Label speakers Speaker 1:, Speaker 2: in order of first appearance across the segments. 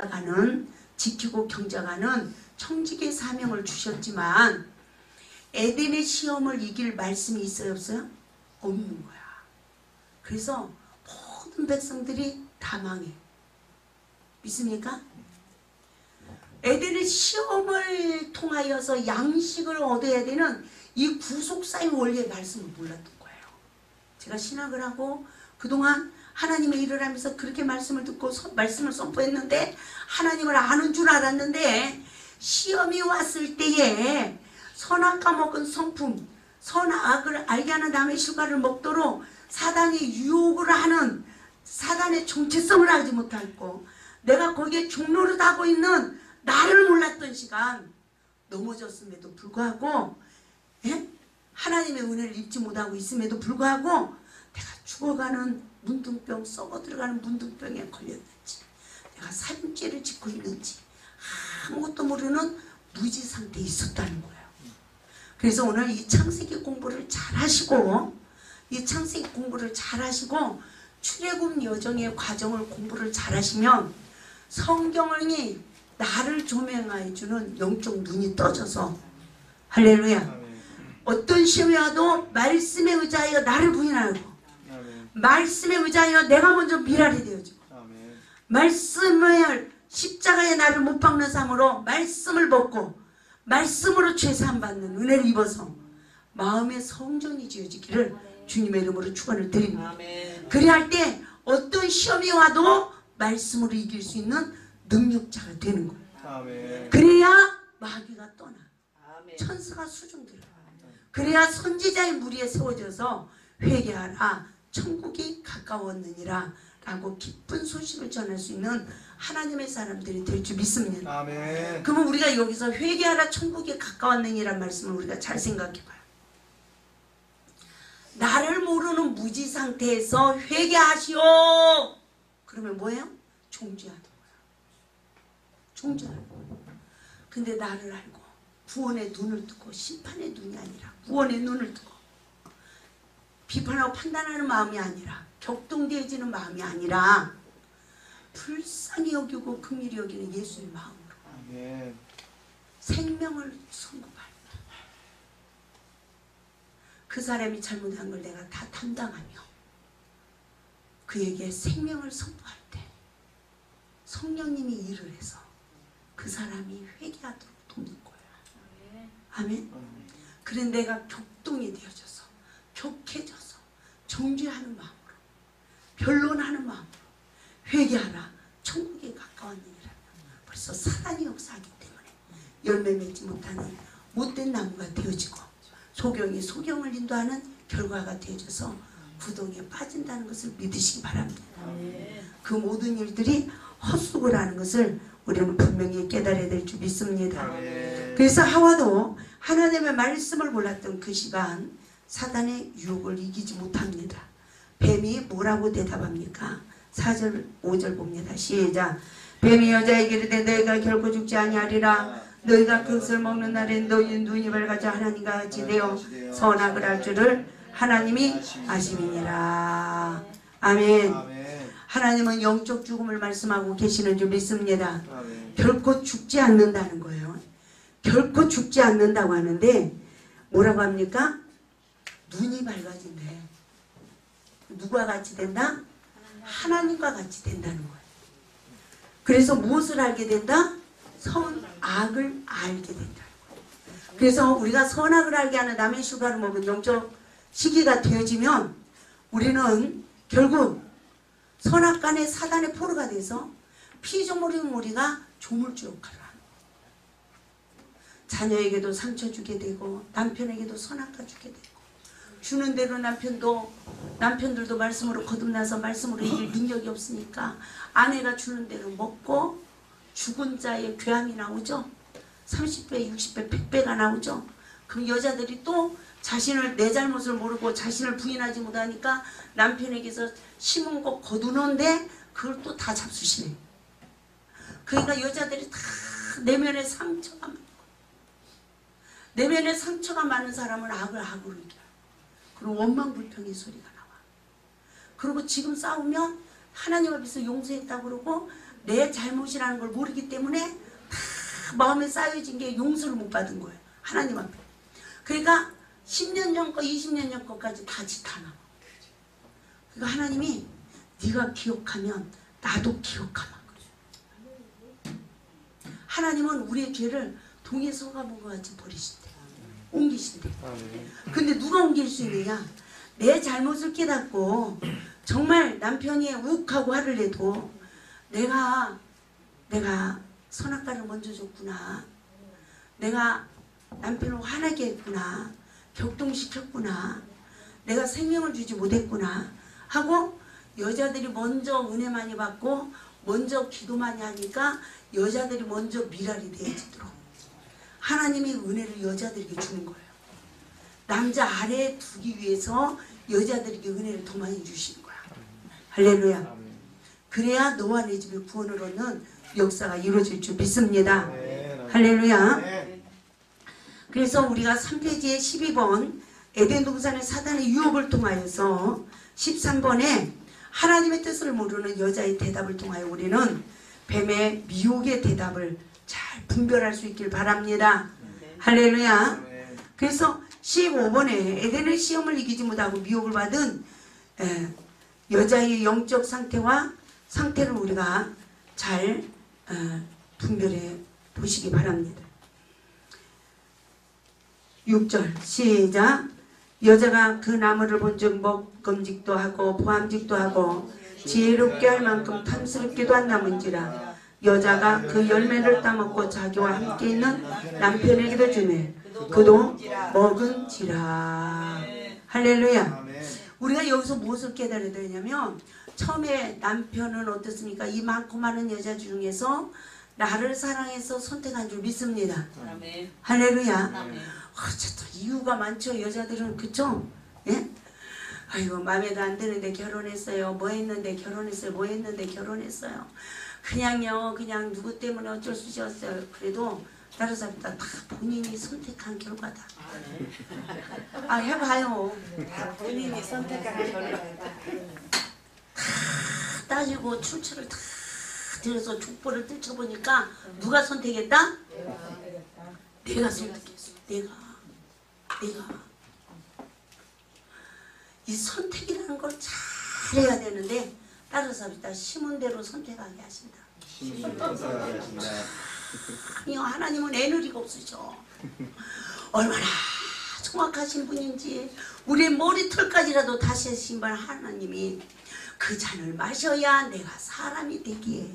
Speaker 1: 가는 지키고 경작하는 청지기의 사명을 주셨지만 에덴의 시험을 이길 말씀이 있어요 없어요? 없는 거야. 그래서 모든 백성들이 다 망해. 믿습니까? 에덴의 시험을 통하여서 양식을 얻어야 되는 이 구속사의 원리의 말씀을 몰랐던 거예요. 제가 신학을 하고 그동안 하나님의 일을 하면서 그렇게 말씀을 듣고 말씀을 선포했는데 하나님을 아는 줄 알았는데 시험이 왔을 때에 선악과 먹은 성품, 선악을 알게 하는 남의 실과를 먹도록 사단이 유혹을 하는 사단의 정체성을 알지 못하고 내가 거기에 종노릇하고 있는 나를 몰랐던 시간 넘어졌음에도 불구하고 하나님의 은혜를 입지 못하고 있음에도 불구하고 내가 죽어가는 문둥병, 썩어들어가는 문둥병에 걸렸는지 내가 살인죄를 짓고 있는지 아무것도 모르는 무지 상태에 있었다는 거예요. 그래서 오늘 이 창세기 공부를 잘 하시고 이 창세기 공부를 잘 하시고 출애굽 여정의 과정을 공부를 잘 하시면 성경이 나를 조명하여 주는 영적 눈이 떠져서 할렐루야. 어떤 시험이 와도 말씀에 의지하여 나를 부인하고 말씀에 의지하여 내가 먼저 미랄이 되어지고 말씀을 십자가에 나를 못 박는 삶으로 말씀을 먹고 말씀으로 죄사함 받는 은혜를 입어서 마음의 성전이 지어지기를 주님의 이름으로 축원을 드립니다. 그래야 할 때 어떤 시험이 와도 말씀으로 이길 수 있는 능력자가 되는 거예요. 그래야 마귀가 떠나 천사가 수중들어. 그래야 선지자의 무리에 세워져서 회개하라 천국이 가까웠느니라 라고 기쁜 소식을 전할 수 있는 하나님의 사람들이 될 줄 믿습니다.
Speaker 2: 아멘.
Speaker 1: 그러면 우리가 여기서 회개하라 천국이 가까웠느니란 말씀을 우리가 잘 생각해 봐요. 나를 모르는 무지 상태에서 회개하시오. 그러면 뭐예요? 종죄하는 거야. 종죄하는 거야. 근데 나를 알고 구원의 눈을 뜨고 심판의 눈이 아니라 구원의 눈을 뜨고 비판하고 판단하는 마음이 아니라 격동되어지는 마음이 아니라 불쌍히 여기고 긍휼히 여기는 예수의 마음으로
Speaker 2: 아멘.
Speaker 1: 생명을 선고할 때 그 사람이 잘못한 걸 내가 다 담당하며 그에게 생명을 선포할 때 성령님이 일을 해서 그 사람이 회개하도록 돕는 거예요. 아멘. 그런 내가 격동이 되어져서 격해져서 정죄하는 마음으로 변론하는 마음으로 회개하라 천국에 가까웠느니라. 벌써 사단이 역사하기 때문에 열매 맺지 못하는 못된 나무가 되어지고 소경이 소경을 인도하는 결과가 되어져서 구덩이에 빠진다는 것을 믿으시기 바랍니다. 그 모든 일들이 헛수고를 하는 것을 우리는 분명히 깨달아야 될 줄 믿습니다. 그래서 하와도 하나님의 말씀을 몰랐던 그 시간 사단의 유혹을 이기지 못합니다. 뱀이 뭐라고 대답합니까? 4절 5절 봅니다. 시작. 뱀이 여자에게 이르되 너희가 결코 죽지 아니하리라. 너희가 그것을 먹는 날에 너희 눈이 밝아져 하나님과 같이 되어 선악을 할 줄을 하나님이 아심이니라. 아멘. 하나님은 영적 죽음을 말씀하고 계시는 줄 믿습니다. 결코 죽지 않는다는 거예요. 결코 죽지 않는다고 하는데 뭐라고 합니까? 눈이 밝아진대. 누구와 같이 된다? 하나님과 같이 된다는 거예요. 그래서 무엇을 알게 된다? 선악을 알게 된다. 그래서 우리가 선악을 알게 하는 남의 슈가를 먹은 영적 시기가 되어지면 우리는 결국 선악간의 사단의 포로가 돼서 피조물인 우리가 조물주 역할을 하는 거예요. 자녀에게도 상처 주게 되고 남편에게도 선악과 주게 되고 주는 대로 남편들도 말씀으로 거듭나서 말씀으로 이길 능력이 없으니까 아내가 주는 대로 먹고 죽은 자의 괴함이 나오죠. 30배, 60배, 100배가 나오죠. 그럼 여자들이 또 자신을 내 잘못을 모르고 자신을 부인하지 못하니까 남편에게서 심은 거 거두는데 그걸 또 다 잡수시네. 그러니까 여자들이 다 내면에 상처가 많고 내면에 상처가 많은 사람은 악을 악으로 이겨요. 그리고 원망불평의 소리가 나와. 그리고 지금 싸우면 하나님 앞에서 용서했다고 그러고 내 잘못이라는 걸 모르기 때문에 다 마음에 쌓여진 게 용서를 못 받은 거예요. 하나님 앞에. 그러니까 10년 전 거 20년 전 거까지 다 짓하나. 그러니까 하나님이 네가 기억하면 나도 기억하마. 하나님은 우리의 죄를 동해 소가보고 같이 버리신대. 옮기신대. 근데 누가 옮길 수 있느냐? 내 잘못을 깨닫고 정말 남편이 욱하고 화를 내도 내가 선악과를 먼저 줬구나. 내가 남편을 화나게 했구나. 격동시켰구나. 내가 생명을 주지 못했구나 하고 여자들이 먼저 은혜 많이 받고 먼저 기도 많이 하니까 여자들이 먼저 미랄이 되어지도록 하나님이 은혜를 여자들에게 주는 거예요. 남자 아래에 두기 위해서 여자들에게 은혜를 더 많이 주시는 거야. 할렐루야. 그래야 너와 내 집에 구원을 얻는 역사가 이루어질 줄 믿습니다. 할렐루야. 그래서 우리가 3페이지에 12번 에덴 동산의 사단의 유혹을 통하여서 13번에 하나님의 뜻을 모르는 여자의 대답을 통하여 우리는 뱀의 미혹의 대답을 잘 분별할 수 있길 바랍니다. 할렐루야. 그래서 15번에 에덴의 시험을 이기지 못하고 미혹을 받은 여자의 영적 상태를 우리가 잘 분별해 보시기 바랍니다. 6절 시작. 여자가 그 나무를 본즉 먹음직도 하고 보암직도 하고 지혜롭게 할 만큼 탐스럽기도 한 나무인지라 여자가 그 열매를 따먹고 자기와 함께 있는 남편에게도 주매 그도 먹은지라. 할렐루야. 우리가 여기서 무엇을 깨달아야 되냐면 처음에 남편은 어떻습니까? 이 많고 많은 여자 중에서 나를 사랑해서 선택한 줄 믿습니다. 할렐루야. 어쨌든 이유가 많죠. 여자들은. 그쵸? 예? 아이고 마음에도 안 드는데 결혼했어요. 뭐 했는데 결혼했어요. 뭐 했는데 결혼했어요. 그냥요. 그냥 누구 때문에 어쩔 수 없었어요. 그래도 다른 사람 다 본인이 선택한 결과다. 아 해봐요.
Speaker 2: 다 본인이 선택한 결과다.
Speaker 1: 따지고 출처를 다 들여서 족보를 뜯쳐보니까 누가 선택했다? 내가 선택했어. 내가 이 선택이라는 걸 잘해야 되는데 다른 사람이 다 심은 대로 선택하게 하신다. 아니요, 하나님은 에너지가 없으셔. 얼마나 정확하신 분인지 우리의 머리털까지라도 다시 하신 분 하나님이 그 잔을 마셔야 내가 사람이 되기에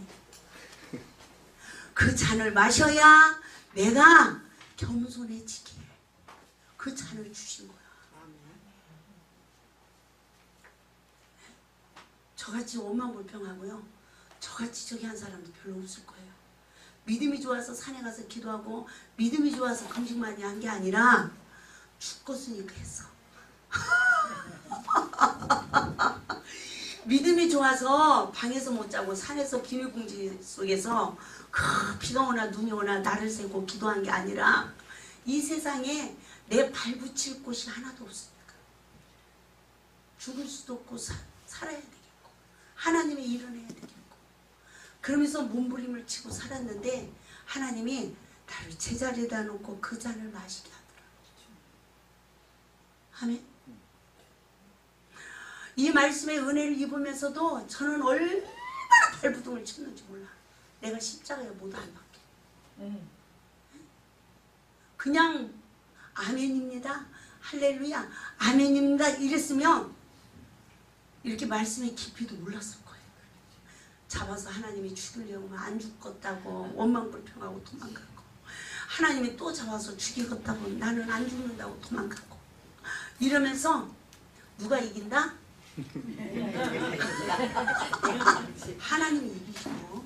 Speaker 1: 그 잔을 마셔야 내가 겸손해지기에 그 잔을 주신 거야. 저같이 원망불평하고요. 저같이 저기 한 사람도 별로 없을 거예요. 믿음이 좋아서 산에 가서 기도하고 믿음이 좋아서 금식 많이 한 게 아니라 죽겠으니까 했어. 믿음이 좋아서 방에서 못 자고 산에서 비닐봉지 속에서 그 비가 오나 눈이 오나 나를 세고 기도한 게 아니라 이 세상에 내 발 붙일 곳이 하나도 없으니까 죽을 수도 없고 살아야 되겠고 하나님의 일을 해야 되겠고 그러면서 몸부림을 치고 살았는데 하나님이 나를 제자리에다 놓고 그 잔을 마시게 하더라. 아멘. 이 말씀의 은혜를 입으면서도 저는 얼마나 발부둥을 쳤는지 몰라. 내가 십자가에 못 안박혀. 그냥 아멘입니다. 할렐루야. 아멘입니다. 이랬으면 이렇게 말씀의 깊이도 몰랐을 거예요. 잡아서 하나님이 죽이려고 안 죽겠다고 원망불평하고 도망가고 하나님이 또 잡아서 죽이겠다고 나는 안 죽는다고 도망가고 이러면서 누가 이긴다? 하나님이 이기시고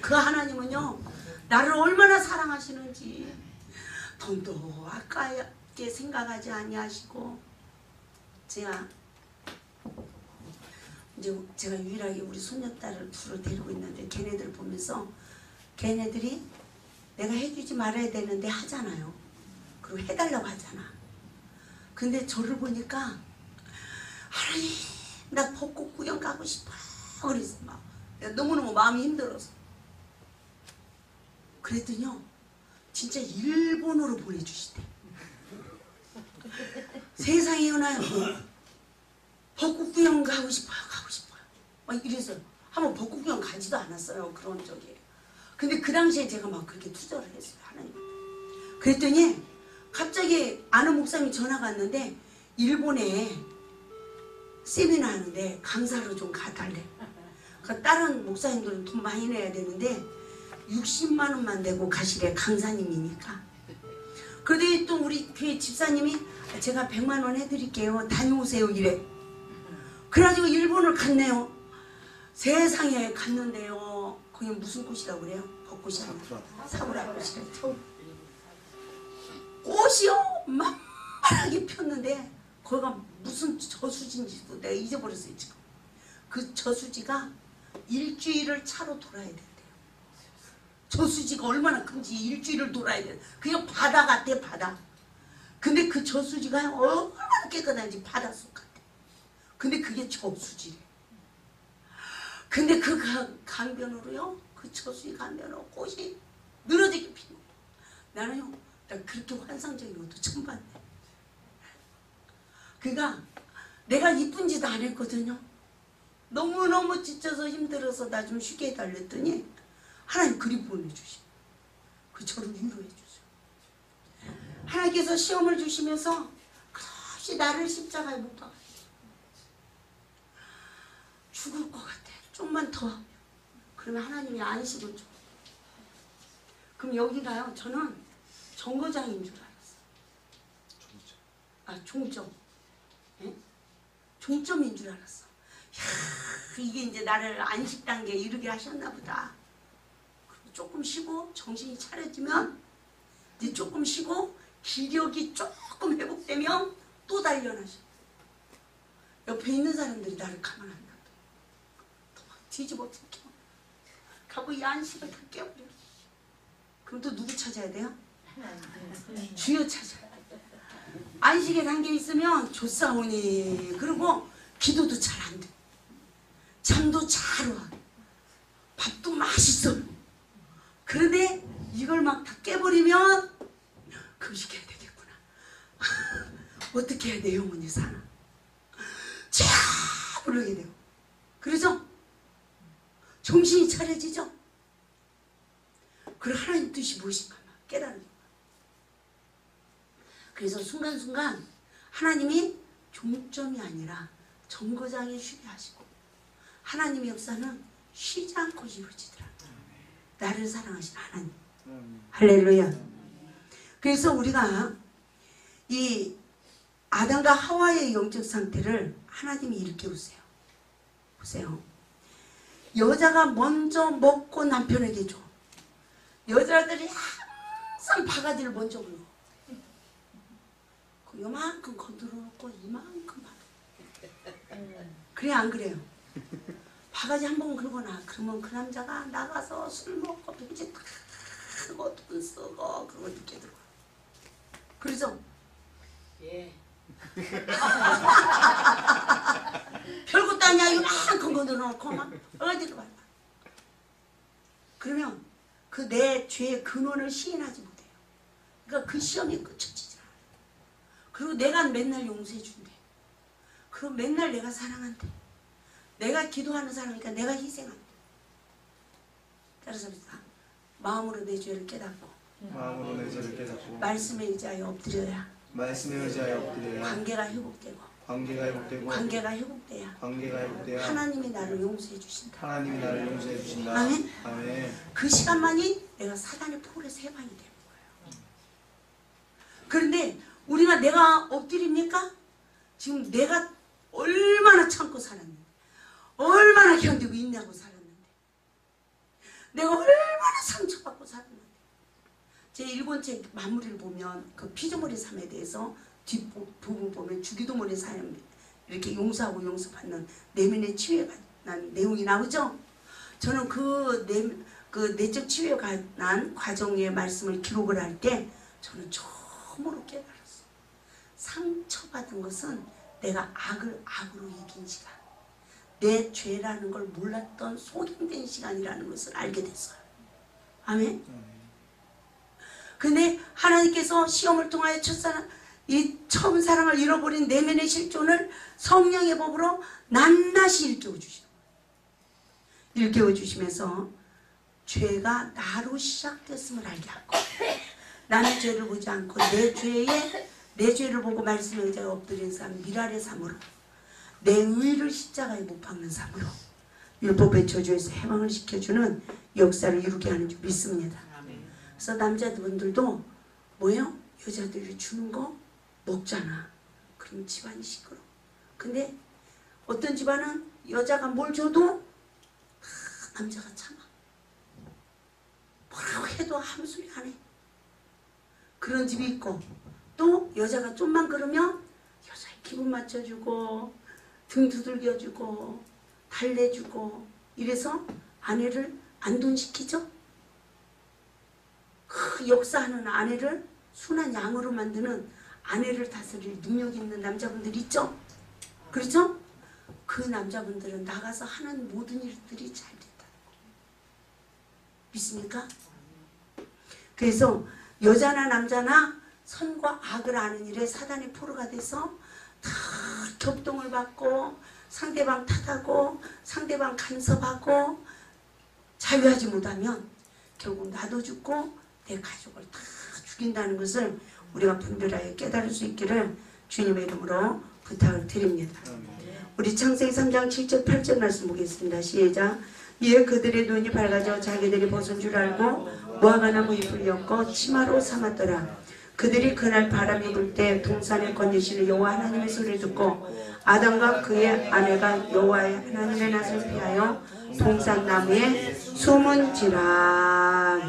Speaker 1: 그 하나님은요 나를 얼마나 사랑하시는지 돈도 아깝게 생각하지 아니하시고 제가 유일하게 우리 손녀딸을 둘을 데리고 있는데 걔네들 보면서 걔네들이 내가 해주지 말아야 되는데 하잖아요. 그리고 해달라고 하잖아. 근데 저를 보니까 하나님 나 벚꽃 구경 가고 싶어 그랬어. 막 내가 너무너무 마음이 힘들어서. 그랬더니요 진짜 일본으로 보내주시대. 세상에 연하요 벚꽃구경 가고 싶어요. 막 이래서 한번 벚꽃구경 가지도 않았어요. 그런 적이. 근데 그 당시에 제가 막 그렇게 투자를 했어요. 하나님. 그랬더니 갑자기 아는 목사님이 전화가 왔는데 일본에 세미나 하는데 강사로 좀 가달래. 그러니까 다른 목사님들은 돈 많이 내야 되는데 60만 원만 내고 가시래. 강사님이니까. 그런데 또 우리 교회 집사님이 제가 100만 원 해드릴게요. 다녀오세요 이래. 그래가지고 일본을 갔네요. 세상에 갔는데요. 거기 무슨 꽃이라고 그래요? 벚꽃이 아니라 사쿠라 꽃이래요. 꽃이요 만만하게 폈는데 거기가 무슨 저수지인지도 내가 잊어버렸어요 지금. 그 저수지가 일주일을 차로 돌아야 된대요. 저수지가 얼마나 큰지 일주일을 돌아야 돼. 그냥 바다 같아 바다. 근데 그 저수지가 얼마나 깨끗한지 바닷속 같아. 근데 그게 저수지래. 근데 그 강변으로요 그 저수지 강변으로 꽃이 늘어지게 피는 거야. 나는요 나 그렇게 환상적인 것도 처음 봤네. 그러니까 내가 이쁜 짓 안 했거든요. 너무너무 지쳐서 힘들어서 나 좀 쉬게 해달랬더니 하나님 그리 보내주시. 그 저를 위로해 주세요. 하나님께서 시험을 주시면서 끝없이 나를 십자가에 못 박아요. 죽을 것 같아. 좀만 더. 그러면 하나님이 안식을 줘. 그럼 여기가요. 저는 정거장인 줄 알았어요. 아 종점. 예? 종점인 줄 알았어. 이야, 이게 이제 나를 안식 단계에 이르게 하셨나 보다. 조금 쉬고 정신이 차려지면 이제 조금 쉬고 기력이 조금 회복되면 또 단련하셔. 옆에 있는 사람들이 나를 가만 안 놔둬. 막 뒤집어 뜯겨. 가고 이 안식을 다 깨버려. 그럼 또 누구 찾아야 돼요? 주여 찾아야 돼. 안식에 담겨 있으면 좋사오니. 그리고 기도도 잘 안 돼. 잠도 잘 와. 밥도 맛있어. 그런데 이걸 막 다 깨버리면 금식해야 되겠구나. 어떻게 해야 내 영혼이 사나. 쫙 부르게 되고. 그러죠? 정신이 차려지죠? 그리고 하나님 뜻이 무엇인가 깨달은 거야. 그래서 순간순간 하나님이 종점이 아니라 정거장에 쉬게 하시고 하나님의 역사는 쉬지 않고 이루어지더라. 나를 사랑하신 하나님. 할렐루야. 그래서 우리가 이 아담과 하와의 영적 상태를 하나님이 이렇게 보세요. 보세요. 여자가 먼저 먹고 남편에게 줘. 여자들이 항상 바가지를 먼저 물고 요만큼 건드려 놓고 이만큼 그래 안 그래요? 바가지 한 번 긁거나 그러면 그 남자가 나가서 술 먹고 벤치 다 쓰고 돈 쓰고 그거 늦게 들어와. 그러죠?
Speaker 2: 예.
Speaker 1: 별것도 아니야. 요만큼 건드려 놓고 막 바가지를 밟아. 그러면 그 내 죄의 근원을 시인하지 못해요. 그러니까 그 시험이 끝이지 않아요. 그리고 내가 맨날 용서해 준대. 그리고 맨날 내가 사랑한대. 내가 기도하는 사람이니까 내가 희생한대. 따라서 마음으로 내 죄를 깨닫고
Speaker 3: 마음으로 내 죄를 깨닫고
Speaker 1: 말씀에 의지하여 엎드려야
Speaker 3: 말씀에 의지하여 엎드려야
Speaker 1: 관계가 회복되고
Speaker 3: 관계가 회복되고
Speaker 1: 관계가 회복돼야
Speaker 3: 관계가 회복되야
Speaker 1: 하나님이 나를 용서해 주신다.
Speaker 3: 하나님이 나를 용서해 주신다.
Speaker 1: 아멘.
Speaker 3: 아멘.
Speaker 1: 그 시간만이 내가 사단의 포로에서 해방이 되는 거예요. 그런데 우리가 내가 엎드립니까? 지금 내가 얼마나 참고 살았는데 얼마나 견디고 인내하고 살았는데 내가 얼마나 상처받고 살았는데 제 일본 책 마무리를 보면 그 피조물의 삶에 대해서 뒷부분 보면 주기도문의 삶 이렇게 용서하고 용서받는 내면의 치유에 관한 내용이 나오죠. 저는 그 내적 치유에 관한 과정의 말씀을 기록을 할 때 저는 처음으로 깨달았어. 상처받은 것은 내가 악을 악으로 이긴 시간, 내 죄라는 걸 몰랐던 속임된 시간이라는 것을 알게 됐어요. 아멘. 근데 하나님께서 시험을 통하여 이 처음 사랑을 잃어버린 내면의 실존을 성령의 법으로 낱낱이 일깨워 주시고, 일깨워 주시면서 죄가 나로 시작됐음을 알게 하고, 나는 죄를 보지 않고 내 죄를 보고 말씀의 의자에 엎드린 삶, 미랄의 삶으로 내 의를 십자가에 못 박는 삶으로 율법의 저주에서 해방을 시켜주는 역사를 이루게 하는 줄 믿습니다. 그래서 남자분들도 뭐예요? 여자들이 주는 거 먹잖아. 그럼 집안이 시끄러. 근데 어떤 집안은 여자가 뭘 줘도 남자가 참아. 뭐라고 해도 아무 소리 안 해. 그런 집이 있고, 또 여자가 좀만 그러면 여자의 기분 맞춰주고 등 두들겨주고 달래주고 이래서 아내를 안돈시키죠. 그 역사하는 아내를 순한 양으로 만드는 아내를 다스릴 능력 있는 남자분들 있죠. 그렇죠? 그 남자분들은 나가서 하는 모든 일들이 잘 됐다. 믿습니까? 그래서 여자나 남자나 선과 악을 아는 일에 사단의 포로가 돼서 다 격동을 받고 상대방 탓하고 상대방 간섭하고 자유하지 못하면 결국 나도 죽고 내 가족을 다 죽인다는 것을 우리가 분별하여 깨달을 수 있기를 주님의 이름으로 부탁을 드립니다. 우리 창세기 3장 7절 8절 말씀 보겠습니다. 시작. 이에 그들의 눈이 밝아져 자기들이 벗은 줄 알고 무화과 나무 잎을 엮어 치마로 삼았더라. 그들이 그날 바람이 불 때 동산에 건너시는 여호와 하나님의 소리를 듣고 아담과 그의 아내가 여호와의 하나님의 낯을 피하여 동산나무에 숨은지라.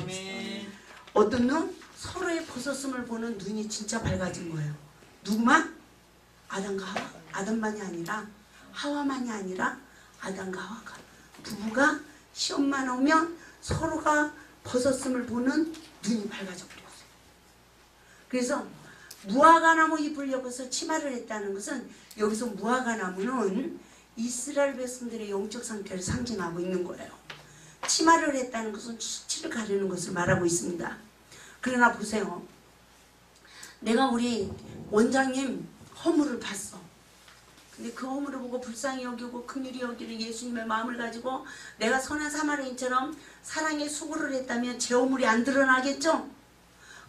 Speaker 1: 어떤 눈? 서로의 벗었음을 보는 눈이 진짜 밝아진 거예요. 누구만? 아담과 하와. 아담만이 아니라 하와만이 아니라 아담과 하와가, 부부가 시험만 오면 서로가 벗었음을 보는 눈이 밝아져 버렸어요. 그래서 무화과나무 잎을 엮어서 치마를 했다는 것은, 여기서 무화과나무는 이스라엘 백성들의 영적 상태를 상징하고 있는 거예요. 치마를 했다는 것은 수치를 가리는 것을 말하고 있습니다. 그러나 보세요. 내가 우리 원장님 허물을 봤어. 근데 그 허물을 보고 불쌍히 여기고 긍휼히 여기는 예수님의 마음을 가지고 내가 선한 사마리아인처럼 사랑의 수고를 했다면 제 허물이 안 드러나겠죠?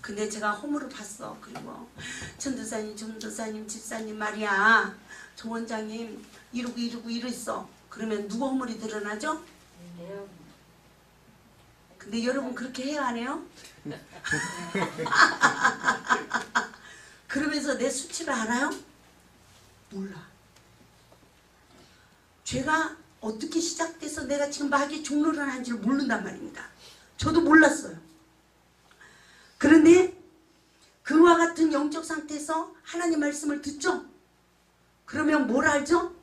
Speaker 1: 근데 제가 허물을 봤어. 그리고 전도사님, 전도사님, 집사님 말이야, 조 원장님 이러고 이랬어. 그러면 누구 허물이 드러나죠? 근데 여러분 그렇게 해야 안 해요? 그러면서 내 수치를 알아요? 몰라. 죄가 어떻게 시작돼서 내가 지금 마귀의 종로를 한지를 모른단 말입니다. 저도 몰랐어요. 그런데 그와 같은 영적 상태에서 하나님 말씀을 듣죠? 그러면 뭘 알죠?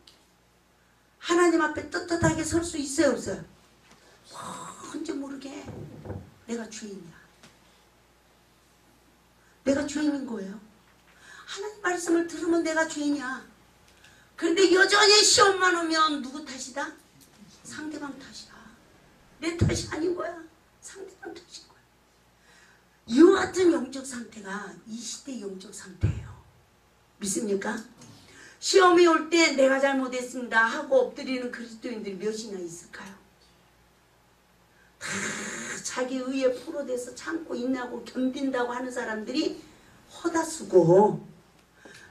Speaker 1: 하나님 앞에 떳떳하게 설 수 있어요, 없어요? 뭔지 모르게 내가 죄인이야. 내가 죄인인 거예요. 하나님 말씀을 들으면 내가 죄인이야. 그런데 여전히 시험만 오면 누구 탓이다? 상대방 탓이야. 내 탓이 아닌 거야. 상대방 탓인 거야. 이와 같은 영적 상태가 이 시대의 영적 상태예요. 믿습니까? 시험이 올 때 내가 잘못했습니다 하고 엎드리는 그리스도인들이 몇이나 있을까요? 다 자기 의에 포로돼서 참고 인내하고 견딘다고 하는 사람들이 허다수고,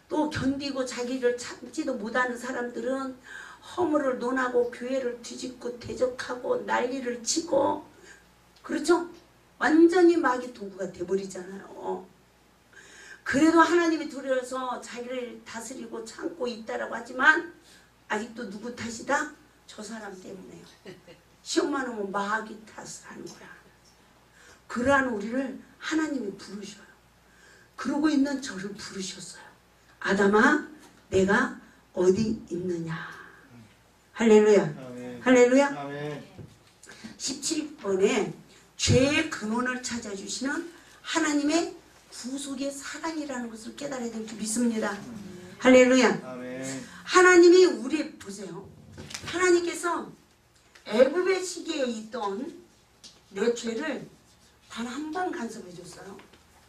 Speaker 1: 또 견디고 자기를 참지도 못하는 사람들은 허물을 논하고 교회를 뒤집고 대적하고 난리를 치고, 그렇죠? 완전히 마귀 도구가 돼버리잖아요. 그래도 하나님이 두려워서 자기를 다스리고 참고 있다라고 하지만 아직도 누구 탓이다? 저 사람 때문에요. 시험만 오면 마귀 탓을 하는 거야. 그러한 우리를 하나님이 부르셔요. 그러고 있는 저를 부르셨어요. 아담아, 내가 어디 있느냐. 할렐루야.
Speaker 3: 아멘.
Speaker 1: 할렐루야.
Speaker 3: 아멘.
Speaker 1: 17번에 죄의 근원을 찾아주시는 하나님의 구속의 사랑이라는 것을 깨달아야 될 줄 믿습니다. 할렐루야.
Speaker 3: 아멘.
Speaker 1: 하나님이 우리, 보세요. 하나님께서 애굽의 시기에 있던 내 죄를 단 한 번 간섭해 줬어요.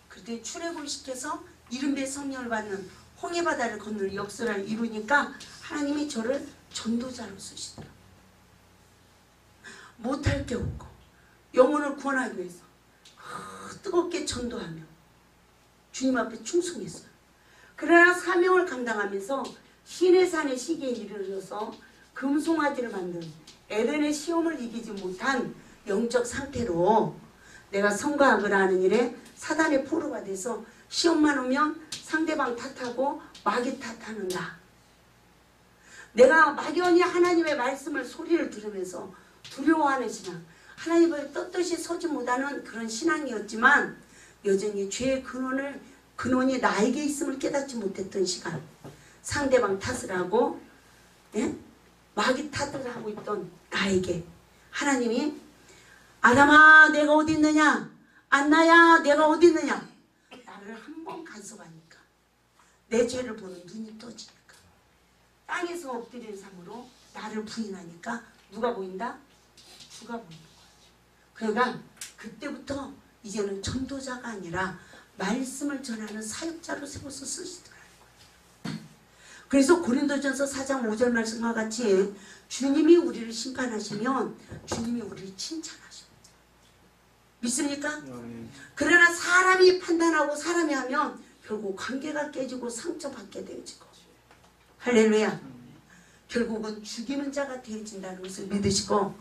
Speaker 1: 그때 출애굽을 시켜서 이른배 성령을 받는 홍해바다를 건널 역사를 이루니까 하나님이 저를 전도자로 쓰시더라고요. 못할 게 없고 영혼을 구원하기 위해서 뜨겁게 전도하며 주님 앞에 충성했어요. 그러나 사명을 감당하면서 시내산의 시기에 이르러서 금송아지를 만든 에덴의 시험을 이기지 못한 영적 상태로 내가 성과학을 하는 일에 사단의 포로가 돼서 시험만 오면 상대방 탓하고 마귀 탓하는다. 내가 막연히 하나님의 말씀을 소리를 들으면서 두려워하는 신앙, 하나님을 떳떳이 서지 못하는 그런 신앙이었지만 여전히 죄의 근원이 나에게 있음을 깨닫지 못했던 시간, 상대방 탓을 하고 마귀 탓을 하고 있던 나에게 하나님이 아담아 내가 어디 있느냐, 안나야 내가 어디 있느냐, 나를 한 번 간섭하니까 내 죄를 보는 눈이 떠지니까 땅에서 엎드린 삶으로 나를 부인하니까 누가 보인다? 주가 보이는 거야. 그러니까 그때부터 이제는 전도자가 아니라 말씀을 전하는 사역자로 세워서 쓰시더라는 거예요. 그래서 고린도전서 4장 5절 말씀과 같이 주님이 우리를 심판하시면 주님이 우리를 칭찬하십니다. 믿습니까? 그러나 사람이 판단하고 사람이 하면 결국 관계가 깨지고 상처받게 되어지고, 할렐루야. 결국은 죽이는 자가 되어진다는 것을 믿으시고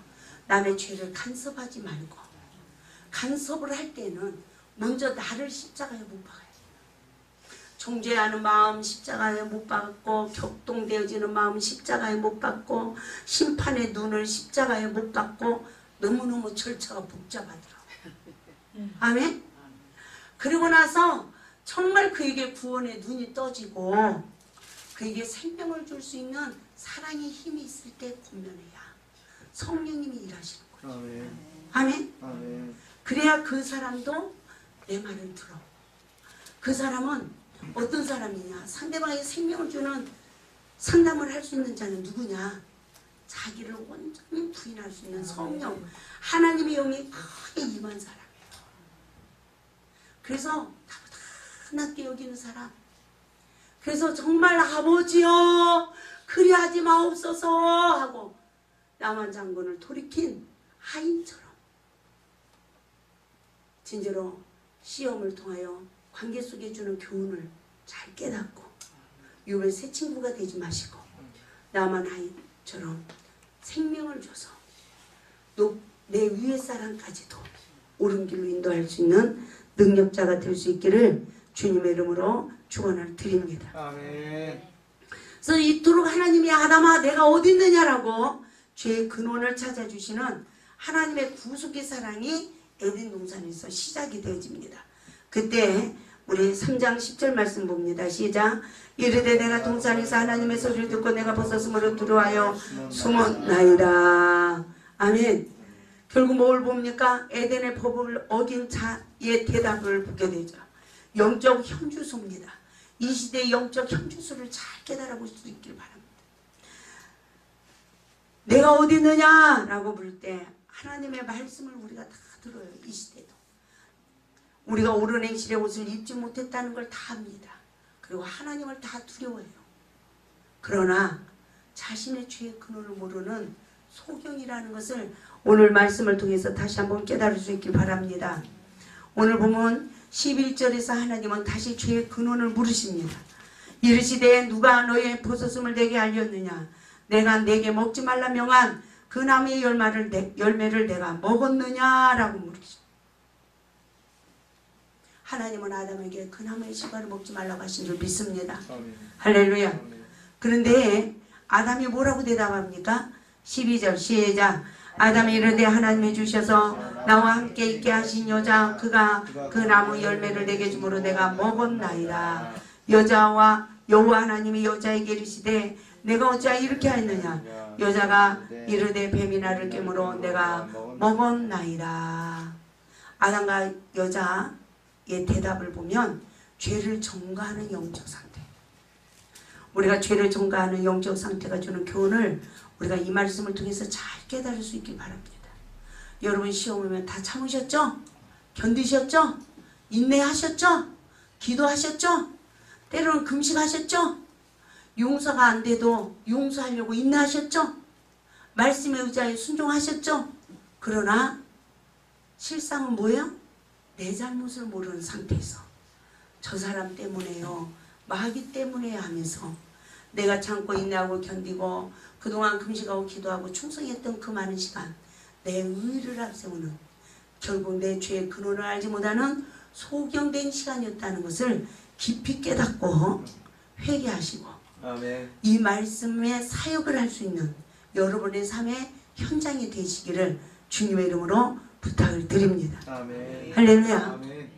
Speaker 1: 남의 죄를 간섭하지 말고, 간섭을 할 때는 먼저 나를 십자가에 못 박아야 돼요. 정죄하는 마음 십자가에 못 박고, 격동되어지는 마음 십자가에 못 박고, 심판의 눈을 십자가에 못 박고, 너무너무 절차가 복잡하더라고요. 아멘? 그리고 나서 정말 그에게 구원의 눈이 떠지고 그에게 생명을 줄 수 있는 사랑의 힘이 있을 때 권면해야 성령님이 일하시는 거예요.
Speaker 3: 아멘.
Speaker 1: 아멘?
Speaker 3: 아멘.
Speaker 1: 그래야 그 사람도 내 말을 들어. 그 사람은 어떤 사람이냐? 상대방에게 생명을 주는 상담을 할 수 있는 자는 누구냐? 자기를 온전히 부인할 수 있는 성령, 하나님의 영이 크게 임한 사람이에요. 그래서 나긋나게 여기는 사람, 그래서 정말 아버지여 그리하지 마옵소서 하고 나만 장군을 돌이킨 하인처럼 진짜로 시험을 통하여 관계 속에 주는 교훈을 잘 깨닫고 유배 새 친구가 되지 마시고 나만 하인처럼 생명을 줘서 또 내 위에 사람까지도 옳은 길로 인도할 수 있는 능력자가 될 수 있기를 주님의 이름으로 축원을 드립니다.
Speaker 3: 아멘.
Speaker 1: 그래서 이토록 하나님이 아담아 내가 어디 있느냐라고 죄의 근원을 찾아주시는 하나님의 구속의 사랑이 에덴 동산에서 시작이 되어집니다. 그때 우리 3장 10절 말씀 봅니다. 시작. 이르되 내가 동산에서 하나님의 소리를 듣고 내가 벗었으므로 두려워하여 숨었나이다. 아멘. 결국 뭘 봅니까? 에덴의 법을 어긴 자의 대답을 보게 되죠. 영적 현주소입니다. 이 시대의 영적 현주소를 잘 깨달아 볼 수 있길 바랍니다. 내가 어디 있느냐? 라고 부를 때 하나님의 말씀을 우리가 다 들어요. 이 시대도. 우리가 옳은 행실의 옷을 입지 못했다는 걸 다 압니다. 그리고 하나님을 다 두려워해요. 그러나 자신의 죄의 근원을 모르는 소경이라는 것을 오늘 말씀을 통해서 다시 한번 깨달을 수 있길 바랍니다. 오늘 보면 11절에서 하나님은 다시 죄의 근원을 물으십니다. 이르시되 누가 너의 벗었음을 내게 알렸느냐? 내가 내게 먹지 말라 명한 그 나무의 열매를 내가 먹었느냐라고 물으십니다. 하나님은 아담에게 그 나무의 실과를 먹지 말라고 하신 줄 믿습니다.
Speaker 3: 아멘.
Speaker 1: 할렐루야.
Speaker 3: 아멘.
Speaker 1: 그런데 아담이 뭐라고 대답합니까? 12절 시작. 아담이 이르되 하나님이 주셔서 나와 함께 있게 하신 여자 그가 그 나무 열매를 내게 주므로 내가 먹었나이다. 여자와 여호와 하나님이 여자에게 이르시되 내가 어찌하여 이렇게 하였느냐? 여자가 이르되 뱀이 나를 깨므로 내가 먹었나이다. 아담과 여자의 대답을 보면 죄를 전가하는 영적 상태, 우리가 죄를 전가하는 영적 상태가 주는 교훈을 우리가 이 말씀을 통해서 잘 깨달을 수 있길 바랍니다. 여러분 시험 오면 다 참으셨죠? 견디셨죠? 인내하셨죠? 기도하셨죠? 때로는 금식하셨죠? 용서가 안 돼도 용서하려고 인내하셨죠? 말씀에 의지하여 순종하셨죠? 그러나 실상은 뭐예요? 내 잘못을 모르는 상태에서 저 사람 때문에요, 마귀 때문에 하면서 내가 참고 인내하고 견디고 그동안 금식하고 기도하고 충성했던 그 많은 시간 내 의를 앞세우는 결국 내 죄의 근원을 알지 못하는 소경된 시간이었다는 것을 깊이 깨닫고 회개하시고
Speaker 3: 아멘.
Speaker 1: 이 말씀의 사역을 할 수 있는 여러분의 삶의 현장이 되시기를 주님의 이름으로 부탁을 드립니다.
Speaker 3: 아멘.
Speaker 1: 할렐루야.
Speaker 3: 아멘.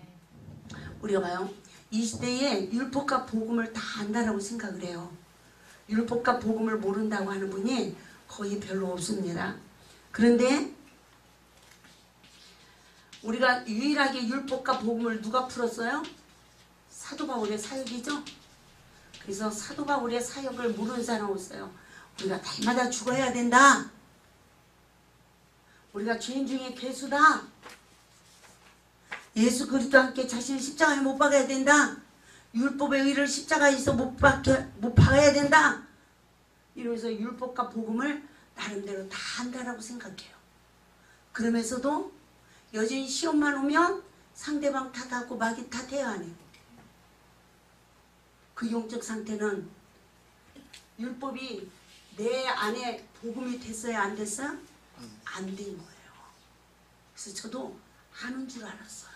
Speaker 1: 우리가 봐요. 이 시대에 율법과 복음을 다 안다라고 생각을 해요. 율법과 복음을 모른다고 하는 분이 거의 별로 없습니다. 그런데 우리가 유일하게 율법과 복음을 누가 풀었어요? 사도 바울의 사역이죠. 그래서 사도 바울의 사역을 모르는 사람 없어요. 우리가 날마다 죽어야 된다. 우리가 죄인 중에 괴수다. 예수 그리스도와 함께 자신을 십자가에 못 박아야 된다. 율법의 의를 십자가에서 못 박아야 된다. 이러면서 율법과 복음을 나름대로 다 한다라고 생각해요. 그러면서도 여전히 시험만 오면 상대방 탓하고 마귀 탓해야 하네요. 그 영적 상태는 율법이 내 안에 복음이 됐어요? 안 됐어요? 안 된 거예요. 그래서 저도 아는 줄 알았어요.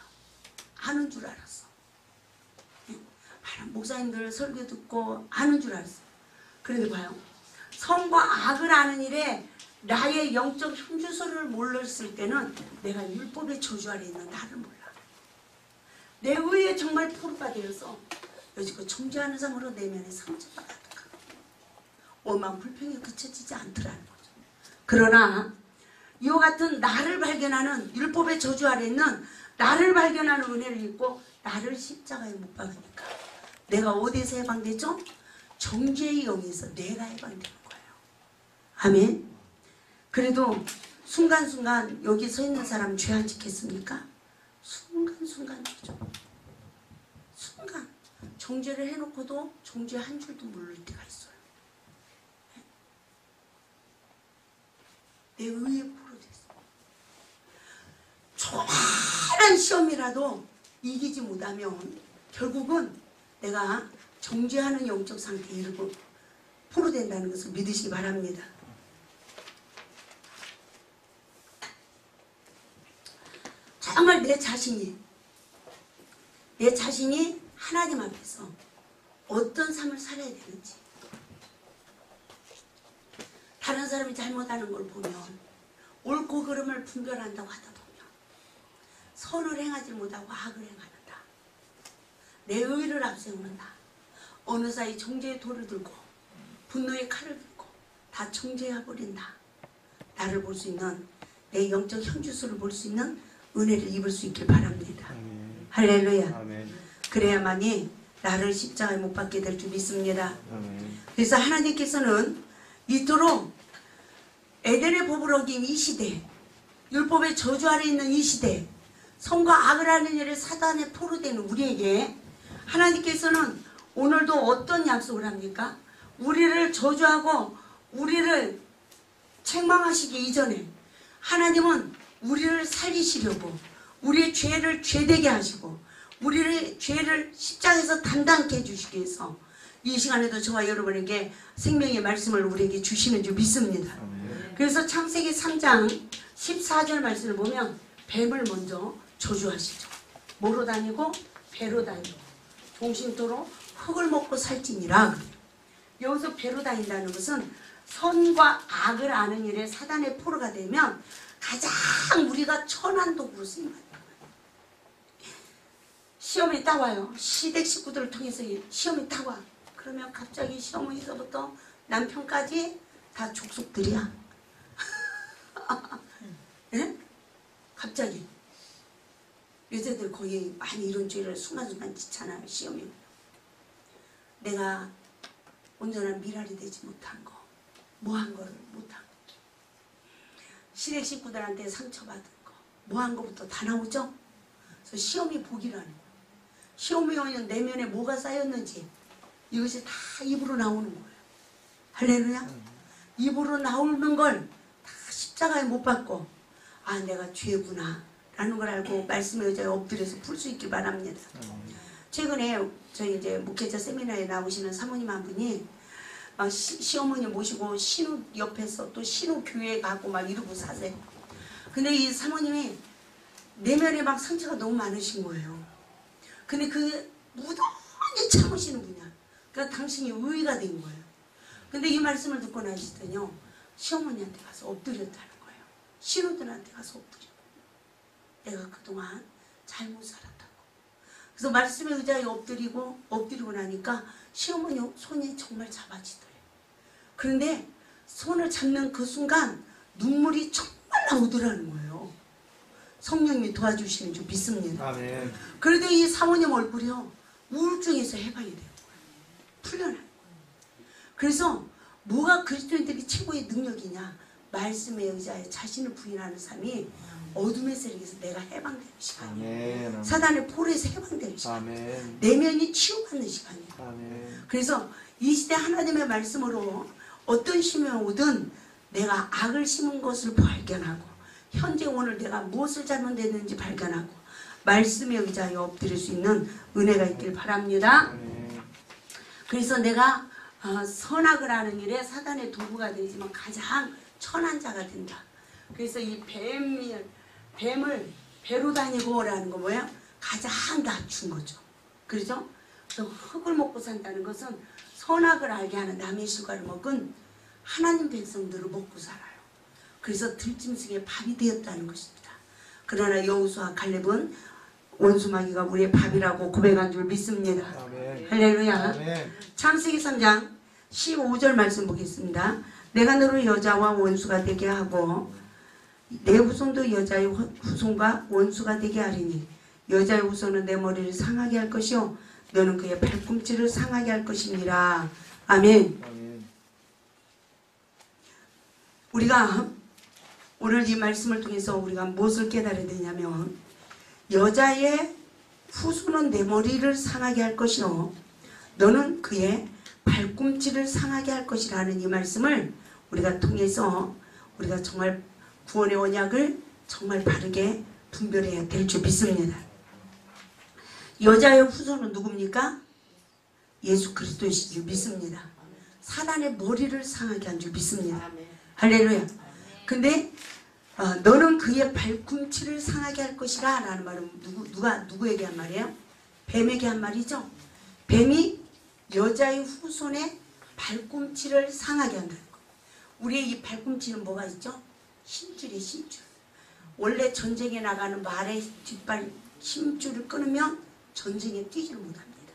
Speaker 1: 아는 줄 알았어. 많은 목사님들 설교 듣고 아는 줄 알았어요. 그런데 봐요. 선과 악을 아는 일에 나의 영적 형주소를 몰랐을 때는 내가 율법의 저주 아래 있는 나를 몰라. 내 의에 정말 포로가 되어서 여지껏 정죄하는 삶으로 내면에 상처가 가득하고 원망 불평이 그쳐지지 않더라는 거죠. 그러나 이와 같은 나를 발견하는 율법의 저주 아래 있는 나를 발견하는 은혜를 입고 나를 십자가에 못 박으니까 내가 어디서 해방되죠? 정죄의 영에서 내가 해방되는 거예요. 아멘. 그래도 순간순간 여기 서 있는 사람 죄 안 짓겠습니까? 순간순간이죠. 순간 정죄를 해놓고도 정죄 한 줄도 모를 때가 있어요. 내 의에 포로됐어. 조그마한 시험이라도 이기지 못하면 결국은 내가 정죄하는 영적 상태에 이르고 포로된다는 것을 믿으시기 바랍니다. 정말 내 자신이 하나님 앞에서 어떤 삶을 살아야 되는지, 다른 사람이 잘못하는 걸 보면 옳고 그름을 분별한다고 하다 보면 선을 행하지 못하고 악을 행하는다. 내 의를 앞세우는다. 어느 사이 정죄의 돌을 들고 분노의 칼을 들고 다 정죄해버린다. 나를 볼 수 있는, 내 영적 현주소를 볼 수 있는 은혜를 입을 수 있길 바랍니다.
Speaker 3: 아멘.
Speaker 1: 할렐루야.
Speaker 3: 아멘.
Speaker 1: 그래야만이 나를 십자가에 못 박게 될 줄 믿습니다.
Speaker 3: 아멘.
Speaker 1: 그래서 하나님께서는 이토록 에덴의 법을 어긴 이 시대, 율법의 저주 아래 있는 이 시대, 선과 악을 하는 일에 사단의 포로되는 우리에게 하나님께서는 오늘도 어떤 약속을 합니까? 우리를 저주하고 우리를 책망하시기 이전에 하나님은 우리를 살리시려고 우리의 죄를 죄되게 하시고 우리의 죄를 십자가에서 단단케 해주시기 위해서 이 시간에도 저와 여러분에게 생명의 말씀을 우리에게 주시는 줄 믿습니다.
Speaker 3: 아멘.
Speaker 1: 그래서 창세기 3장 14절 말씀을 보면 뱀을 먼저 저주하시죠. 뭐로 다니고? 배로 다니고 종신토로 흙을 먹고 살찌니라. 여기서 배로 다닌다는 것은 선과 악을 아는 일에 사단의 포로가 되면 가장 우리가 천한 도구로 쓰임받는 거예요. 시험이 딱 와요. 시댁 식구들을 통해서 시험이 딱 와. 그러면 갑자기 시어머니서부터 남편까지 다 족속들이야. 네? 갑자기 여자들 거의 많이 이런 죄를 순간순간 짓잖아요. 시험이 내가 온전한 미랄이 되지 못한 거, 뭐한 거를 못한 거. 시댁 식구들한테 상처받은 거, 뭐한 거부터 다 나오죠. 그래서 시험이 복이라는 거예요. 시험이 오면 내면에 뭐가 쌓였는지 이것이 다 입으로 나오는 거예요. 할렐루야. 입으로 나오는 걸 다 십자가에 못 박고 아 내가 죄구나 라는 걸 알고 말씀의 의자에 엎드려서 풀 수 있길 바랍니다. 최근에 저희 이제 목회자 세미나에 나오시는 사모님 한 분이 시어머니 모시고 신우 옆에서 또 신우 교회에 가고 막 이러고 사세요. 근데 이 사모님이 내면에 막 상처가 너무 많으신 거예요. 근데 그 무던히 참으시는 분이야. 그러니까 당신이 의의가 된 거예요. 근데 이 말씀을 듣고 나시더니요. 시어머니한테 가서 엎드렸다는 거예요. 신우들한테 가서 엎드리고 내가 그동안 잘못 살았다고. 그래서 말씀의 의자에 엎드리고 나니까 시어머니 손이 정말 잡아지더래요. 그런데 손을 잡는 그 순간 눈물이 정말 나오더라는 거예요. 성령님이 도와주시는 줄 믿습니다.
Speaker 3: 아멘.
Speaker 1: 그래도 이 사모님 얼굴이요. 우울증에서 해방이 되는 거예요. 풀려나는 거예요. 그래서 뭐가 그리스도인들이 최고의 능력이냐. 말씀의 의자에 자신을 부인하는 삶이 어둠의 세력에서 내가 해방되는 시간이에요.
Speaker 3: 아멘.
Speaker 1: 사단의 폴에서 해방되는 시간.
Speaker 3: 아멘.
Speaker 1: 내면이 치유받는 시간이에요.
Speaker 3: 아멘.
Speaker 1: 그래서 이 시대 하나님의 말씀으로 어떤 시험이 오든 내가 악을 심은 것을 발견하고 현재 오늘 내가 무엇을 잘못했는지 발견하고 말씀의 의자에 엎드릴 수 있는 은혜가 있길 바랍니다.
Speaker 3: 아멘.
Speaker 1: 그래서 내가 선악을 하는 일에 사단의 도구가 되지만 가장 천한 자가 된다. 그래서 이 뱀을 배로 다니고라는 거 뭐야? 가장 낮춘 거죠. 그렇죠? 그래서 흙을 먹고 산다는 것은 선악을 알게 하는 남의 실과를 먹은 하나님 백성들을 먹고 살아요. 그래서 들짐승의 밥이 되었다는 것입니다. 그러나 여호수아 갈렙은 원수마귀가 우리의 밥이라고 고백한 줄 믿습니다.
Speaker 3: 아멘.
Speaker 1: 할렐루야.
Speaker 3: 아멘.
Speaker 1: 창세기 3장 15절 말씀 보겠습니다. 내가 너를 여자와 원수가 되게 하고 내 후손도 여자의 후손과 원수가 되게 하리니 여자의 후손은 내 머리를 상하게 할 것이요 너는 그의 발꿈치를 상하게 할 것이니라. 아멘.
Speaker 3: 아멘.
Speaker 1: 우리가 오늘 이 말씀을 통해서 우리가 무엇을 깨달아야 되냐면 여자의 후손은 내 머리를 상하게 할 것이요 너는 그의 발꿈치를 상하게 할 것이라는 이 말씀을 우리가 통해서 우리가 정말 구원의 언약을 정말 바르게 분별해야 될 줄 믿습니다. 여자의 후손은 누굽니까? 예수 그리스도이신 줄 믿습니다. 사단의 머리를 상하게 한 줄 믿습니다. 할렐루야. 근데 너는 그의 발꿈치를 상하게 할 것이라 라는 말은 누구에게 한 말이에요? 뱀에게 한 말이죠. 뱀이 여자의 후손의 발꿈치를 상하게 한다는 거예요. 우리의 이 발꿈치는 뭐가 있죠? 힘줄이에요. 힘줄. 원래 전쟁에 나가는 말의 뒷발 힘줄을 끊으면 전쟁에 뛰지를 못합니다.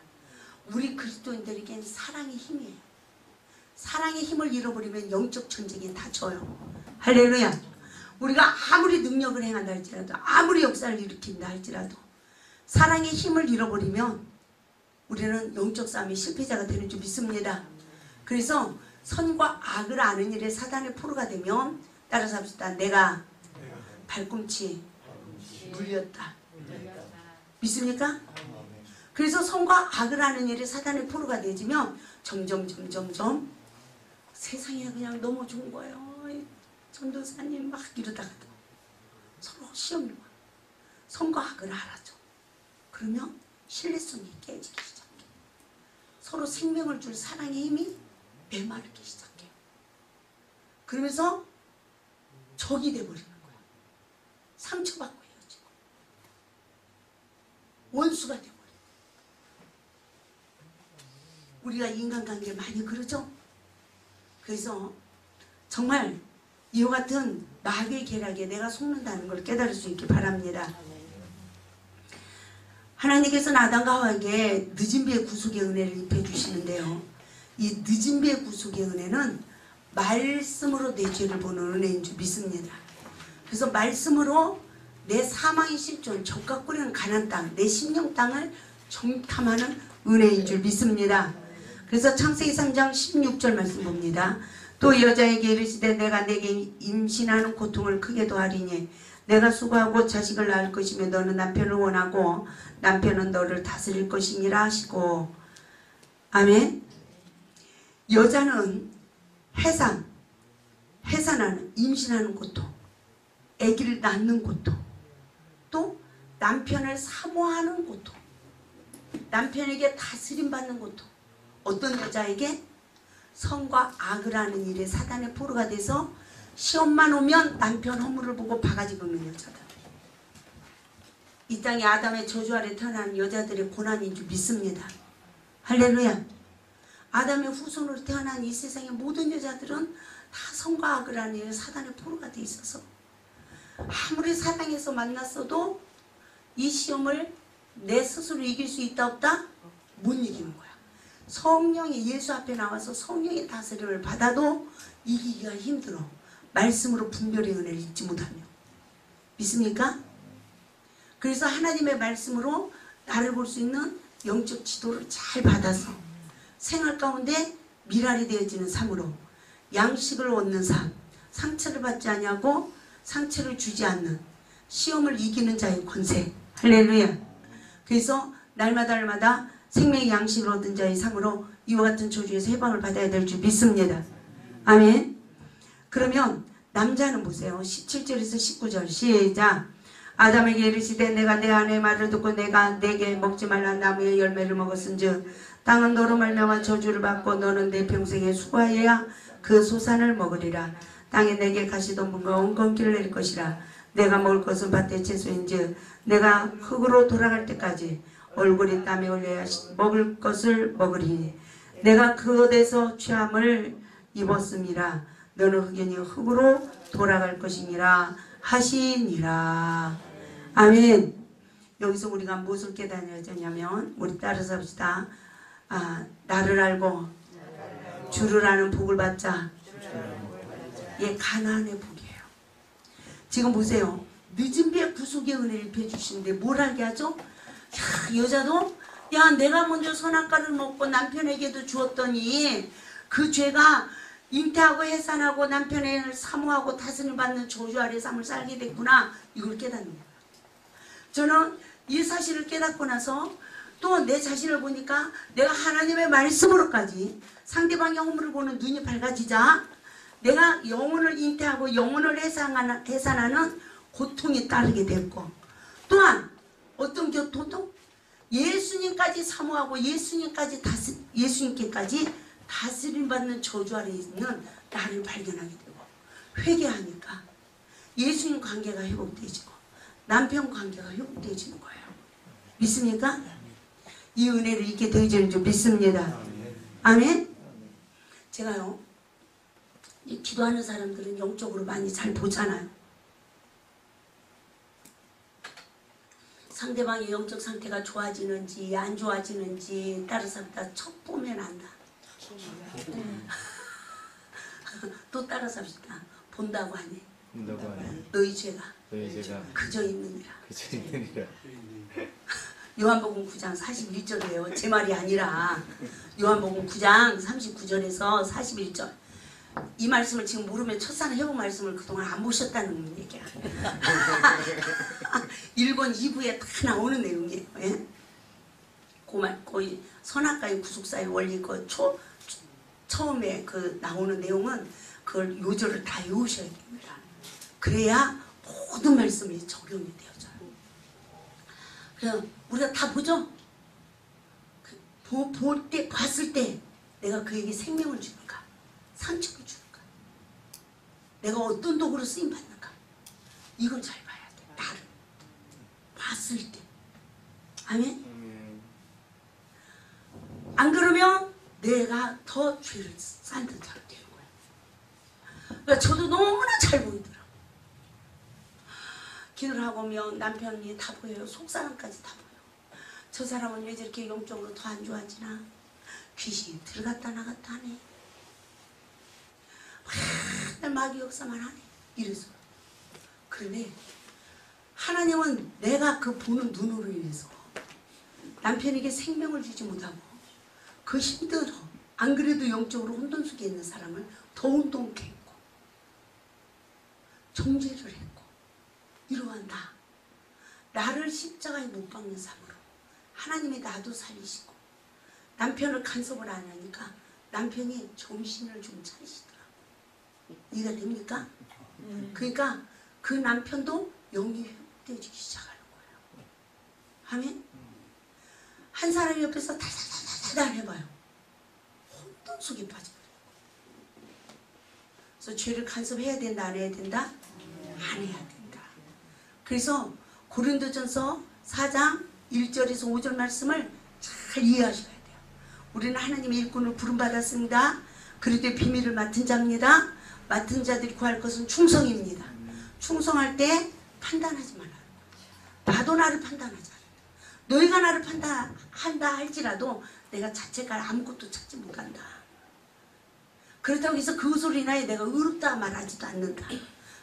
Speaker 1: 우리 그리스도인들에겐 사랑의 힘이에요. 사랑의 힘을 잃어버리면 영적 전쟁에 다 져요. 할렐루야. 우리가 아무리 능력을 행한다 할지라도 아무리 역사를 일으킨다 할지라도 사랑의 힘을 잃어버리면 우리는 영적 싸움의 실패자가 되는 줄 믿습니다. 그래서 선과 악을 아는 일에 사단의 포로가 되면 따라서 합시다. 내가 발꿈치 물렸다. 믿습니까? 그래서 선과 악을 아는 일에 사단의 포로가 되지면 점점 세상에 그냥 너무 좋은 거예요. 전도사님 막 이러다가도 서로 시험이 와. 선과 악을 알아줘. 그러면 신뢰성이 깨지기 시작해. 서로 생명을 줄 사랑의 힘이 메마르기 시작해요. 그러면서 적이 돼버리는 거야. 상처받고 헤어지고 원수가 돼버려. 우리가 인간관계 많이 그러죠? 그래서 정말 이와 같은 마귀의 계략에 내가 속는다는 걸 깨달을 수 있길 바랍니다. 하나님께서는 아담과 하와에게 늦은 비의 구속의 은혜를 입혀주시는데요. 이 늦은 비의 구속의 은혜는 말씀으로 내 죄를 보는 은혜인 줄 믿습니다. 그래서 말씀으로 내 사망의 실존, 적과 꿀리는 가난 땅, 내 심령 땅을 정탐하는 은혜인 줄 믿습니다. 그래서 창세기 3장 16절 말씀 봅니다. 또 여자에게 이르시되 내가 내게 임신하는 고통을 크게 더하리니 내가 수고하고 자식을 낳을 것이며 너는 남편을 원하고 남편은 너를 다스릴 것이니라 하시고. 아멘. 여자는 해산하는 임신하는 고통, 아기를 낳는 고통, 또 남편을 사모하는 고통, 남편에게 다스림받는 고통. 어떤 여자에게 성과 악을 하는 일에 사단의 포로가 돼서 시험만 오면 남편 허물을 보고 바가지 긁는 여자다. 이 땅에 아담의 저주 아래 태어난 여자들의 고난인 줄 믿습니다. 할렐루야. 아담의 후손으로 태어난 이 세상의 모든 여자들은 다 성과 악을 하는 일에 사단의 포로가 돼 있어서 아무리 사랑해서 만났어도 이 시험을 내 스스로 이길 수 있다 없다? 못 이기는 거야. 성령이 예수 앞에 나와서 성령의 다스림을 받아도 이기기가 힘들어. 말씀으로 분별의 은혜를 잊지 못하며. 믿습니까? 그래서 하나님의 말씀으로 나를 볼 수 있는 영적 지도를 잘 받아서 생활 가운데 미랄이 되어지는 삶으로 양식을 얻는 삶, 상처를 받지 아니하고 상처를 주지 않는 시험을 이기는 자의 권세. 할렐루야. 그래서 날마다 생명의 양식을 얻은 자의 삶으로 이와 같은 저주에서 해방을 받아야 될 줄 믿습니다. 아멘. 그러면 남자는 보세요. 17절에서 19절 시작. 아담에게 이르시되 내가 내 아내의 말을 듣고 내가 내게 먹지 말라 나무의 열매를 먹었은즉 땅은 너로 말미암아 저주를 받고 너는 내 평생에 수고하여야 그 소산을 먹으리라. 땅에 내게 가시덤불과 엉겅퀴를 내릴 것이라. 내가 먹을 것은 밭의 채소인즉 내가 흙으로 돌아갈 때까지 얼굴이 땀에 흘려야 먹을 것을 먹으리니 내가 그것에서 취함을 입었음이라. 너는 흑연히 흙으로 돌아갈 것이니라 하시니라. 아멘. 여기서 우리가 무엇을 깨달아야 되냐면 우리 따라서 합시다. 나를 알고 주를 아는 복을 받자. 예, 가나안의 복이에요. 지금 보세요. 늦은 비에 구속의 은혜를 입혀주시는데 뭘 알게 하죠? 야, 여자도 야 내가 먼저 선악과를 먹고 남편에게도 주었더니 그 죄가 잉태하고 해산하고 남편을 사모하고 다스림 받는 저주 아래 삶을 살게 됐구나. 이걸 깨닫는 거예요. 저는 이 사실을 깨닫고 나서 또 내 자신을 보니까 내가 하나님의 말씀으로까지 상대방의 허물을 보는 눈이 밝아지자 내가 영혼을 잉태하고 영혼을 해산하는 고통이 따르게 됐고 또한 어떤 고통? 예수님까지 사모하고 예수님께까지 다스림 받는 저주 아래 있는 나를 발견하게 되고 회개하니까 예수님 관계가 회복되어지고 남편 관계가 회복되어지는 거예요. 믿습니까? 이 은혜를 잊게 되어지는 줄 믿습니다. 아멘. 제가요 기도하는 사람들은 영적으로 많이 잘 보잖아요. 상대방의 영적 상태가 좋아지는지 안 좋아지는지 따라서 첫 보면 안다. 또 따라서 합시다. 본다고 하니 너희 죄가 그저 있느니라. 요한복음 9장 41절이에요. 제 말이 아니라 요한복음 9장 39절에서 41절. 이 말씀을 지금 모르면 첫사는 회복 말씀을 그동안 안 보셨다는 얘기야. 1권 2부에 다 나오는 내용이에요. 예? 거의 선악과의 구속사의 원리 처음에 나오는 내용은 그걸 요절을 다 외우셔야 됩니다. 그래야 모든 말씀이 적용이 되어져요. 그래서 우리가 다 보죠? 봤을 때 내가 그에게 생명을 주는가? 상처를 주는가? 내가 어떤 도구로 쓰임받는가? 이걸 잘 봐야 돼. 나를 봤을 때. 아멘? 안 그러면 내가 더 죄를 쌓는 자가 되는 거예요. 그러니까 저도 너무나 잘 보이더라고요. 기도를 하고 오면 남편이 다 보여요. 속사람까지 다 보여요. 저 사람은 왜 저렇게 영적으로 더 안 좋아지나? 귀신이 들어갔다 나갔다 하네. 맨날 마귀 역사만 하네. 이래서. 그런데 하나님은 내가 그 보는 눈으로 인해서 남편에게 생명을 주지 못하고 그 힘들어 안 그래도 영적으로 혼돈 속에 있는 사람을 더 혼돈케 했고 정죄를 했고 이러한 나를 십자가에 못 박는 삶으로 하나님이 나도 살리시고 남편을 간섭을 안 하니까 남편이 정신을 좀 차리시더라고. 이해가 됩니까? 그러니까 그 남편도 영이 회복되기 시작하는 거예요. 아멘? 한 사람이 옆에서 달달달달 해봐요. 혼돈 속에 빠져버려요. 그래서 죄를 간섭해야 된다 안 해야 된다? 안 해야 된다. 그래서 고린도전서 4장 1절에서 5절 말씀을 잘 이해하셔야 돼요. 우리는 하나님의 일꾼을 부름받았습니다. 그리스도의 비밀을 맡은 자입니다. 맡은 자들이 구할 것은 충성입니다. 충성할 때 판단하지 말라는 거예요. 나도 나를 판단하지 않는다. 너희가 나를 판단한다 할지라도 내가 자책할 아무것도 찾지 못한다. 그렇다고 해서 그것으로 인하여 내가 의롭다 말하지도 않는다.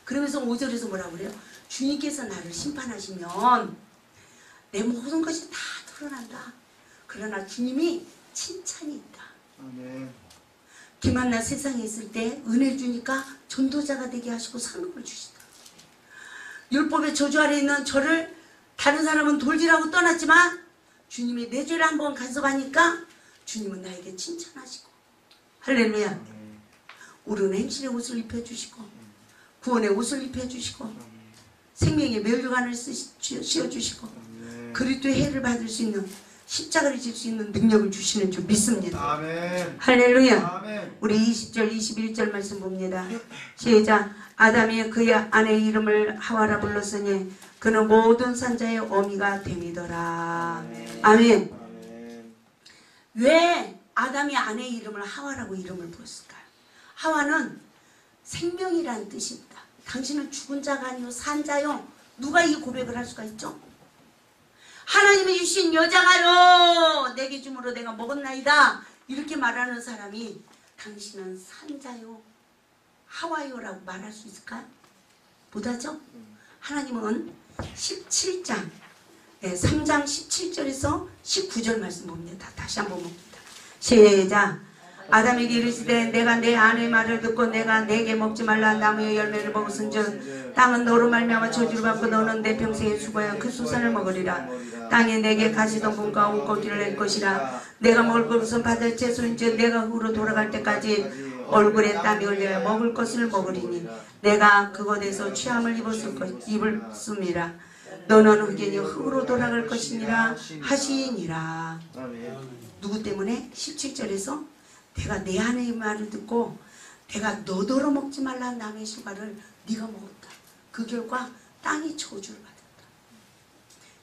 Speaker 1: 그러면서 5절에서 뭐라고 그래요? 주님께서 나를 심판하시면 내 모든 것이 다 드러난다. 그러나 주님이 칭찬이 있다.
Speaker 3: 아멘.
Speaker 1: 김한나 세상에 있을 때 은혜 주니까 전도자가 되게 하시고 상급을 주시다. 율법의 저주 아래 있는 저를 다른 사람은 돌지라고 떠났지만 주님이 내 죄를 한번 간섭하니까 주님은 나에게 칭찬하시고 할렐루야. 오른 행실의 옷을 입혀주시고 구원의 옷을 입혀주시고 생명의 멸류관을 씌워주시고 그리스도의 해를 받을 수 있는 십자가를 질 수 있는 능력을 주시는 줄 믿습니다.
Speaker 3: 아멘.
Speaker 1: 할렐루야.
Speaker 3: 아멘.
Speaker 1: 우리 20절 21절 말씀 봅니다. 시작. 아담이 그의 아내의 이름을 하와라 불렀으니 그는 모든 산자의 어미가 됨이더라. 아멘.
Speaker 3: 아멘.
Speaker 1: 왜 아담이 아내의 이름을 하와라고 이름을 부었을까요? 하와는 생명이라는 뜻입니다. 당신은 죽은 자가 아니요 산 자요. 누가 이 고백을 할 수가 있죠? 하나님이 주신 여자가요 내게 주므로 내가 먹었나이다. 이렇게 말하는 사람이 당신은 산 자요 하와요라고 말할 수 있을까요? 못하죠? 하나님은 17장 3장 17절에서 19절 말씀 봅니다. 다시 한번 봅니다. 시작. 아담에게 이르시되 내가 내 아내의 말을 듣고 내가 내게 먹지 말라 나무의 열매를 먹었은즉 땅은 너로 말미암아 저주를 받고 너는 내 평생에 죽어야 그 수산을 먹으리라. 땅에 내게 가시덤불과 온고기를 낼 것이라. 내가 먹을 것은 바다의 채소인즉 내가 흙으로 돌아갈 때까지 얼굴에 땀이 흘려야 먹을 것을 먹으리니 내가 그곳에서 취함을 입었음이라. 너는 흑인이 흙으로 돌아갈 것이니라 하시니라. 누구 때문에? 17절에서 내가 내 아내의 말을 듣고 내가 너더러 먹지 말라 남의 수가를 네가 먹었다. 그 결과 땅이 저주를 받았다.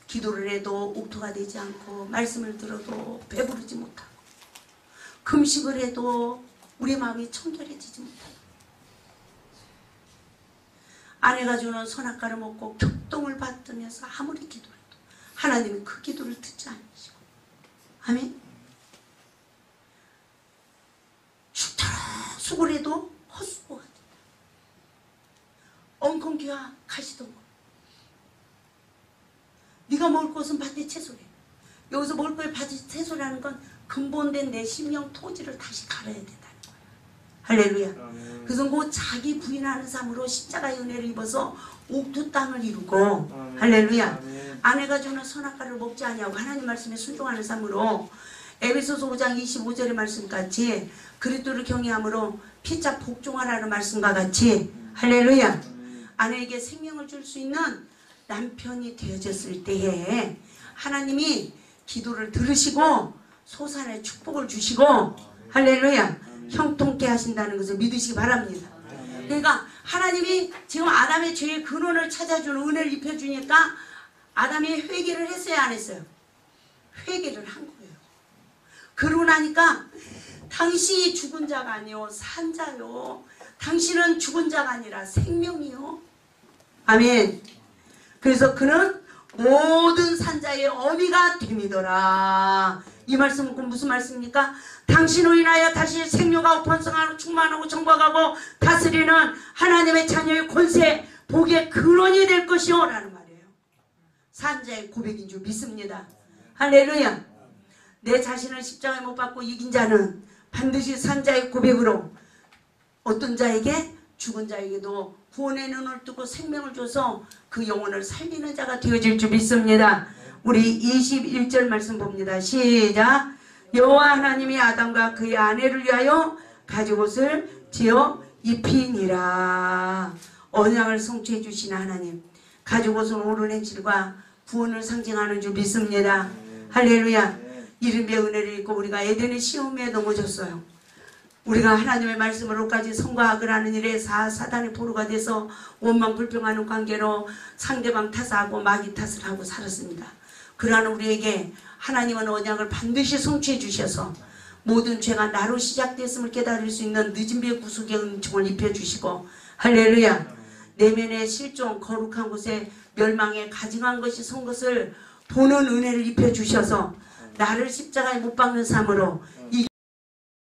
Speaker 1: 기도를 해도 옥토가 되지 않고 말씀을 들어도 배부르지 못하고 금식을 해도 우리 마음이 청결해지지 못하고 아내가 주는 선악과를 먹고 격동을 받으면서 아무리 기도해도 하나님은 그 기도를 듣지 않으시고 아멘. 죽도록 수고해도 헛수고가 된다. 엉겅퀴와 가시덤불. 네가 먹을 것은 밭의 채소래. 여기서 먹을 거에 밭의 채소라는 건 근본된 내 심령 토지를 다시 갈아야 된다는 거야. 할렐루야. 그래서 그 자기 부인하는 삶으로 십자가의 은혜를 입어서 옥토 땅을 이루고 할렐루야. 아내가 주는 선악과를 먹지 아니하고 하나님 말씀에 순종하는 삶으로 에베소서 5장 25절의 말씀같이 그리스도를 경외함으로 피차 복종하라는 말씀과 같이 할렐루야. 아내에게 생명을 줄 수 있는 남편이 되어졌을 때에 하나님이 기도를 들으시고 소산의 축복을 주시고 할렐루야 형통케 하신다는 것을 믿으시기 바랍니다. 그러니까 하나님이 지금 아담의 죄의 근원을 찾아주는 은혜를 입혀주니까 아담이 회개를 했어요 안 했어요? 회개를 한 거예요. 그러고 나니까 당신이 죽은 자가 아니요 산 자요. 당신은 죽은 자가 아니라 생명이요. 아멘. 그래서 그는 모든 산자의 어미가 됨이더라. 이 말씀은 무슨 말씀입니까? 당신으로 인하여 다시 생명하고 번성하고 충만하고 정복하고 다스리는 하나님의 자녀의 권세 복의 근원이 될 것이요 라는 말이에요. 산자의 고백인 줄 믿습니다. 할렐루야. 내 자신을 십자가에 못 박고 이긴 자는 반드시 산 자의 고백으로 어떤 자에게? 죽은 자에게도 구원의 눈을 뜨고 생명을 줘서 그 영혼을 살리는 자가 되어질 줄 믿습니다. 우리 21절 말씀 봅니다. 시작. 여호와 하나님이 아담과 그의 아내를 위하여 가죽옷을 지어 입히니라. 언약을 성취해 주신 하나님, 가죽옷은 오른의 질과 구원을 상징하는 줄 믿습니다. 할렐루야. 이름의 은혜를 입고 우리가 에덴의 시험에 넘어졌어요. 우리가 하나님의 말씀으로까지 성과학을 하는 일에 사단의 포로가 돼서 원망 불평하는 관계로 상대방 탓하고 마귀 탓을 하고 살았습니다. 그러한 우리에게 하나님은 언약을 반드시 성취해 주셔서 모든 죄가 나로 시작됐음을 깨달을 수 있는 늦은 비의 구속의 은총을 입혀주시고, 할렐루야. 내면의 실종 거룩한 곳에 멸망에 가증한 것이 선 것을 보는 은혜를 입혀주셔서 나를 십자가에 못 박는 삶으로